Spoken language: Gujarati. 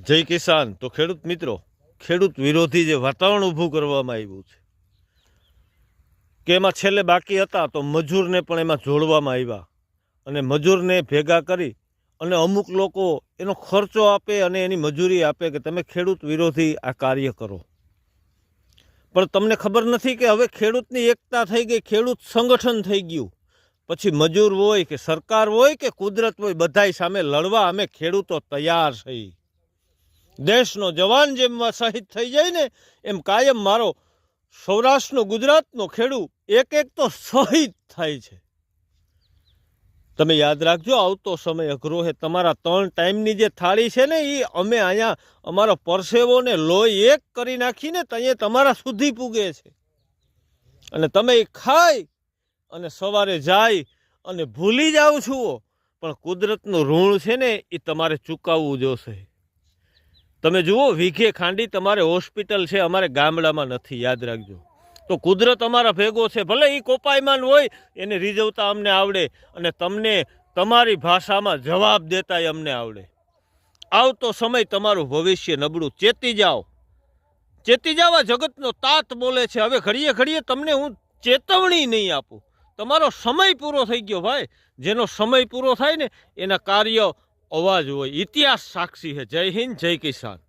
જય કિસાન. તો ખેડૂત મિત્રો, ખેડૂત વિરોધી જે વાતાવરણ ઊભું કરવામાં આવ્યું છે કે એમાં છેલ્લે બાકી હતા તો મજૂરને પણ એમાં જોડવામાં આવ્યા અને મજૂરને ભેગા કરી અને અમુક લોકો એનો ખર્ચો આપે અને એની મજૂરી આપે કે તમે ખેડૂત વિરોધી આ કાર્ય કરો. પણ તમને ખબર નથી કે હવે ખેડૂતની એકતા થઈ ગઈ, ખેડૂત સંગઠન થઈ ગયું. પછી મજૂર હોય કે સરકાર હોય કે કુદરત હોય, બધાય સામે લડવા અમે ખેડૂતો તૈયાર છીએ. દેશનો જવાન જેમ શહીદ થઈ જાય ને એમ કાયમ મારો સૌરાષ્ટ્રનો ગુજરાતનો ખેડૂત એક એક તો શહીદ થાય છે. તમે યાદ રાખજો, આવતો સમય અઘરો છે. તમારા 3 ટાઈમની જે થાળી છે ને એ અમે અહીંયા અમારો પરસેવો ને લોહી એક કરી નાખીને ત્યાં તમારા સુધી પૂગે છે. અને તમે એ ખાઈ અને સવારે જાય અને ભૂલી જાઓ છો, પણ કુદરતનું ઋણ છે ને એ તમારે ચૂકવવું જોશે. તમે જુઓ, વીઘે ખાંડી તમારે હોસ્પિટલ છે, અમારે ગામડામાં નથી, યાદ રાખજો. તો કુદરત અમારા ભેગો છે. ભલે એ કોપાયમાન હોય, એને રીઝવતા અમને આવડે અને તમને તમારી ભાષામાં જવાબ દેતાય અમને આવડે. આવતો સમય તમારું ભવિષ્ય નબળું. ચેતી જાઓ, ચેતી જાઓ. આ જગતનો તાત બોલે છે. હવે ઘડીએ ઘડીએ તમને હું ચેતવણી નહીં આપું. તમારો સમય પૂરો થઈ ગયો ભાઈ. જેનો સમય પૂરો થાય ને એના કાર્ય અવાજ હોય. ઇતિહાસ સાક્ષી છે. જય હિન્દ, જય કિસાન.